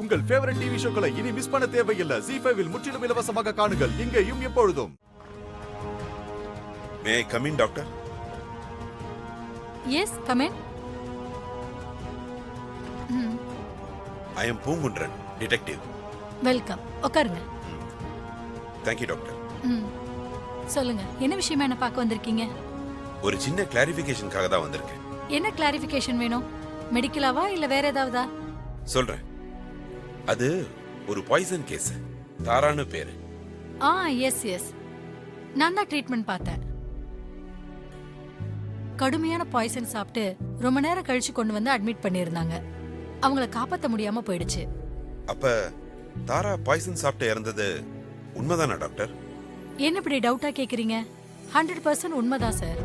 உங்கள் favourite TV ஷோக்களை இனி miss பண்ண தேவையில்லை. ZEE5 இல் முற்றிலும் இலவசமாக காணுங்கள். இங்கேயும் எப்பொழுதும். May I come in doctor? Yes, come in. I am Poongundran, detective. Welcome. உட்காருங்க. Thank you doctor. சொல்லுங்க, என்ன விஷயமா என்ன பார்க்க வந்திருக்கீங்க? ஒரு சின்ன கிளாரிஃபிகேஷனுக்காக தான் வந்திருக்கேன். என்ன கிளாரிஃபிகேஷன் வேணும்? மெடிக்கலாவா இல்ல வேற ஏதாவதா? சொல்றேன். அது ஒரு பாய்சன் கேஸ். தாரான்னு பேரு. எஸ். நான் தான் ட்ரீட்மெண்ட் பார்த்தேன். கடுமையான பாய்சன் சாப்பிட்டு ரொம்ப நேரம் கழிச்சு கொண்டு வந்து அட்மிட் பண்ணியிருந்தாங்க. அவங்கள காப்பாற்ற முடியாம போயிடுச்சு. அப்ப தாரா பாய்சன் சாப்பிட்டு இறந்தது உண்மைதானா டாக்டர்? என்ன இப்படி டவுட்டா கேக்குறீங்க? 100% உண்மைதான் சார்.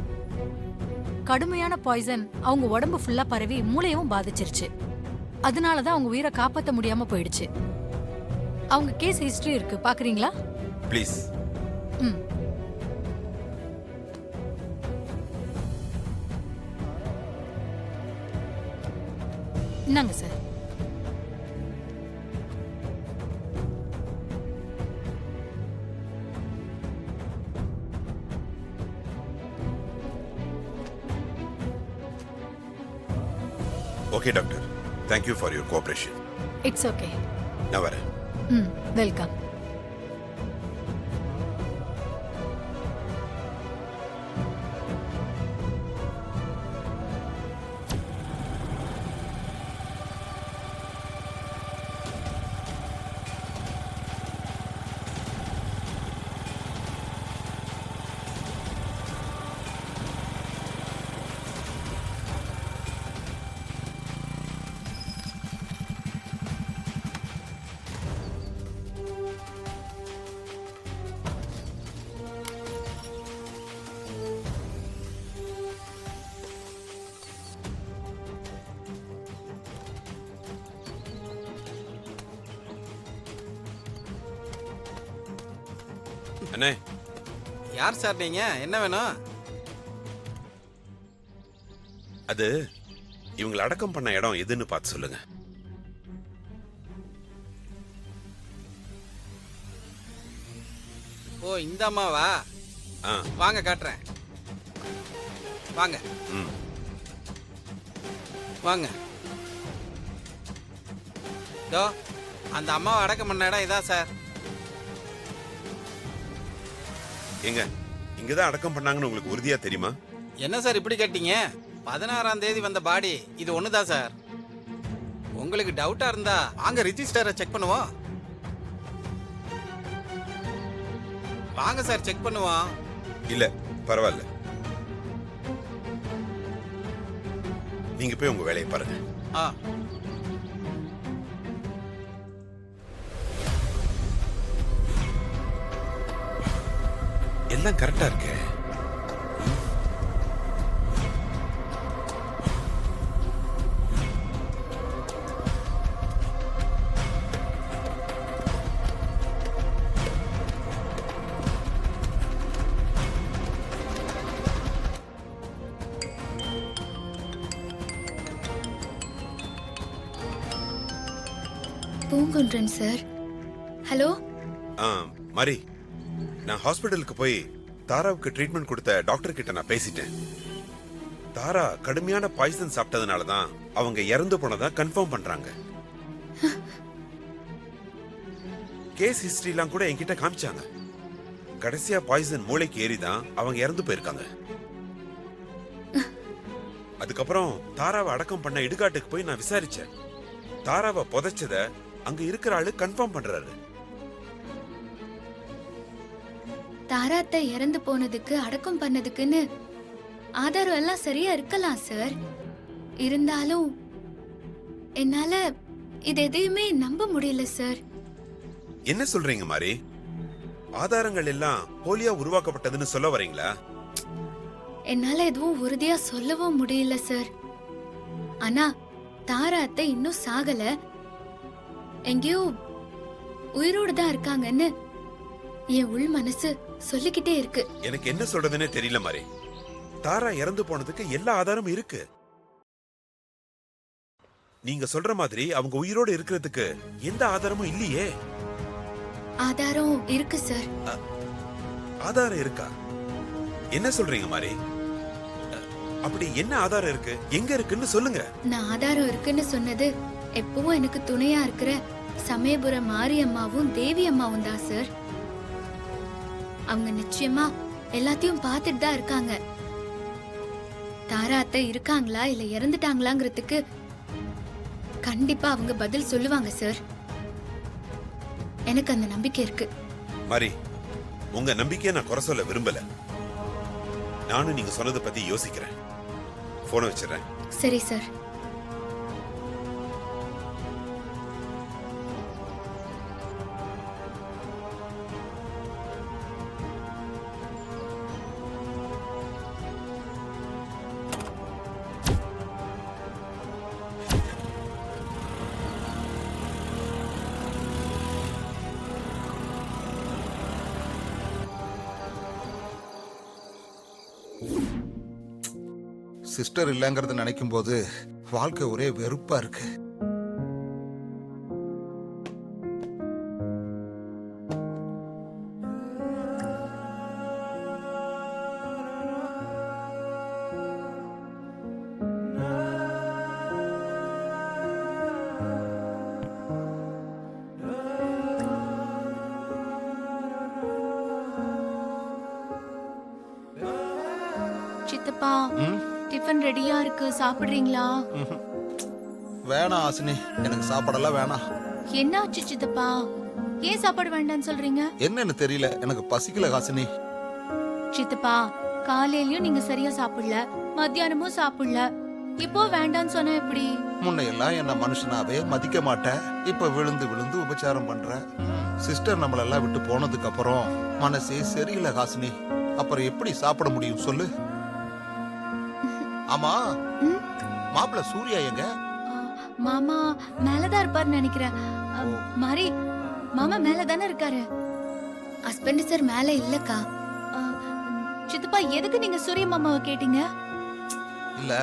கடுமையான பாய்சன் அவங்க உடம்பு ஃபுல்லா பரவி மூளையும் பாதிச்சிருச்சு. அதனாலதான் அவங்க உயிரை காப்பாற்ற முடியாம போயிடுச்சு. அவங்க கேஸ் ஹிஸ்டரி இருக்கு, பாக்குறீங்களா? ப்ளீஸ். இந்தாங்க sir. Okay doctor, thank you for your cooperation. It's okay. நான் வரேன். வெல்கம். அண்ணே. யார் சார் நீங்க? என்ன வேணும்? அது இவங்களை அடக்கம் பண்ண இடம் எதுன்னு பார்த்து சொல்லுங்க. ஓ, இந்த அம்மாவா? வாங்க காட்டுறேன். வாங்க. வாங்க. தோ அந்த அம்மாவை அடக்கம் பண்ண இடம் இதான் சார். எங்க இங்கதான் அடக்கம் பண்ணாங்கன்னு உங்களுக்கு உறுதியா தெரியுமா? என்ன சார் இப்படி கேட்டீங்க? 16ஆம் தேதி வந்த பாடி இது ஒண்ணுதான் சார். உங்களுக்கு டவுட்டா இருந்தா வாங்க ரிஜிஸ்டரை செக் பண்ணுவோம். வாங்க சார், செக் பண்ணுவோம். இல்ல பரவாயில்ல, நீங்க போய் உங்க வேலையை பாருங்க. எல்லாம் கரெக்டா இருக்கு. பூங்குன்றன் சார். ஹலோ. மாரி, நான் ஹாஸ்பிட்டலுக்கு போய் தாராவுக்கு ட்ரீட்மெண்ட் கொடுத்த டாக்டர் கிட்ட நான் பேசிட்டேன். தாரா கடுமையான பாய்சன் சாப்பிட்டதுனால தான் அவங்க இறந்து போனதா கன்ஃபார்ம் பண்றாங்க. கேஸ் ஹிஸ்டரிலாம் கூட என்கிட்ட காமிச்சாங்க. கடைசியா பாய்சன் மூளைக்கு ஏறிதான் அவங்க இறந்து போயிருக்காங்க. அதுக்கப்புறம் தாராவை அடக்கம் பண்ண இடுகாட்டுக்கு போய் நான் விசாரிச்சேன். தாராவை புதைச்சத அங்க இருக்கிற ஆளு கன்ஃபார்ம் பண்றாரு. தாராத்தை இறந்து போனதுக்கு அடக்கம் பண்ணதுக்குன்னு ஆதாரம் எல்லாம் சரியா இருக்கலாம் சார். இருந்தாலும் என்னால இது எதையுமே நம்ப முடியல சார். என்ன சொல்றீங்க மாரி? ஆதாரங்கள் எல்லாம் போலியா உருவாக்கப்பட்டதுன்னு சொல்ல வரீங்களா? என்னால எதுவும் உறுதியா சொல்லவும் முடியல சார். ஆனா தாராத்தை இன்னும் சாகல, எங்கேயோ உயிரோடு தான் இருக்காங்கன்னு என் உள் மனசு சொல்லிக்கிட்டே இருக்கு. எனக்கு என்ன சொல்றதுன்னே தெரியல மாரி. தாரா இறந்து போனதுக்கு எல்லா ஆதாரமும் இருக்கு. நீங்க சொல்ற மாதிரி அவங்க உயிரோட இருக்கிறதுக்கு எந்த ஆதாரமும் இல்லையே. ஆதாரம் இருக்கு சார். ஆதாரம் இருக்கா? என்ன சொல்றீங்க மாரி? அப்படி என்ன ஆதாரம் இருக்கு? எங்க இருக்குன்னு சொல்லுங்க. நான் ஆதாரம் இருக்குன்னு சொன்னது எப்பவும் எனக்கு துணையா இருக்கிற சமயபுரம் மாரியம்மாவும் தேவி அம்மாவும் தான் சார். அவங்க நிச்சயமா எல்லாத்தையும் பார்த்துட்டு தான் இருக்காங்க. தாரா அத்தை இருக்காங்களா இல்ல இறந்துட்டாங்களாங்கிறதுக்கு கண்டிப்பா அவங்க பதில் சொல்லுவாங்க சார். எனக்கு அந்த நம்பிக்கை இருக்கு. மாரி, உங்க நம்பிக்கையை நான் குறை சொல்ல விரும்பல. நானும் நீங்க சொன்னதை பத்தி யோசிக்கிறேன். போனை வச்சிடறேன். சரி சார். சிஸ்டர் இல்லைங்கிறத நினைக்கும் போது வாழ்க்கை ஒரே வெறுப்பா இருக்கு. சித்தப்பா, டிஃபன் ரெடியா இருக்கு, சாப்பிடுறீங்களா? வேணாம் ஹாசினி, எனக்கு சாப்பாடெல்லாம் வேணாம். என்னாச்சு சித்தப்பா? ஏன் சாப்பாடு வேண்டாம்னு சொல்றீங்க? என்னன்னு தெரியல, எனக்கு பசிக்கல ஹாசினி. சித்தப்பா, காலையிலயும் நீங்க சரியா சாப்பிடல, மத்தியானமும் சாப்பிடல, இப்போ வேண்டாம்னு சொன்னா எப்படி? முன்னையெல்லாம் என்ன மனுஷனாவே மதிக்க மாட்டேன், இப்ப விழுந்து விழுந்து உபச்சாரம் பண்ற. சிஸ்டர் நம்மளெல்லாம் விட்டு போனதுக்கு அப்புறம் மனசே சரியில்லை ஹாசினி. அப்புறம் எப்படி சாப்பிட முடியும் சொல்லு? ஆமா, மாப்பிள்ள சூர்யா எங்க? மாமா மேலதான் இருப்பாருன்னு நினைக்கிறேன். மாரி, மாமா மேலதானே இருக்காரு. ஹஸ்பண்ட் சார் மேல இல்லக்கா. சித்தப்பா, எதுக்கு நீங்க சூரிய மாமாவை கேட்டீங்க? இல்ல,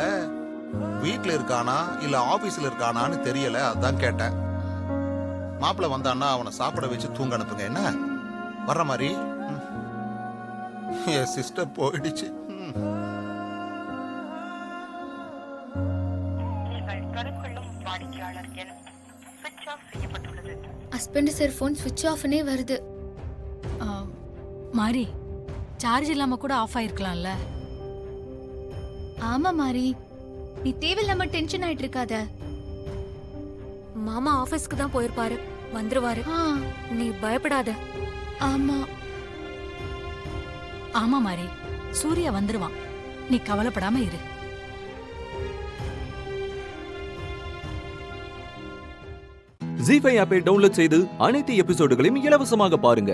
வீட்ல இருக்கானா இல்ல ஆபீஸ்ல இருக்கானான்னு தெரியல, அதான் கேட்டேன். மாப்பிள்ள வந்தான்னா அவனை சாப்பிட வச்சு தூங்க அனுப்புங்க. என்ன வர்ற மாதிரி? என் சிஸ்டர் போயிடுச்சு. ஹஸ்பண்ட் சார் போன் ஸ்விட்ச் ஆஃப்னே வருது. மாரி, சார்ஜ் இல்லாம கூட ஆஃப் ஆயிருக்கலாம்ல. ஆமா மாரி, நீ தேவையில்லாம டென்ஷன் ஆயிட்டு இருக்காத. மாமா ஆபீஸ்க்கு தான் போயிருப்பாரு, வந்துருவாரு. நீ பயப்படாத. ஆமா ஆமா மாரி, சூர்யா வந்துருவான், நீ கவலைப்படாம இரு. ஜீ5 ஆப்பை டவுன்லோட் செய்து அனைத்து எபிசோடுகளையும் இலவசமாக பாருங்க.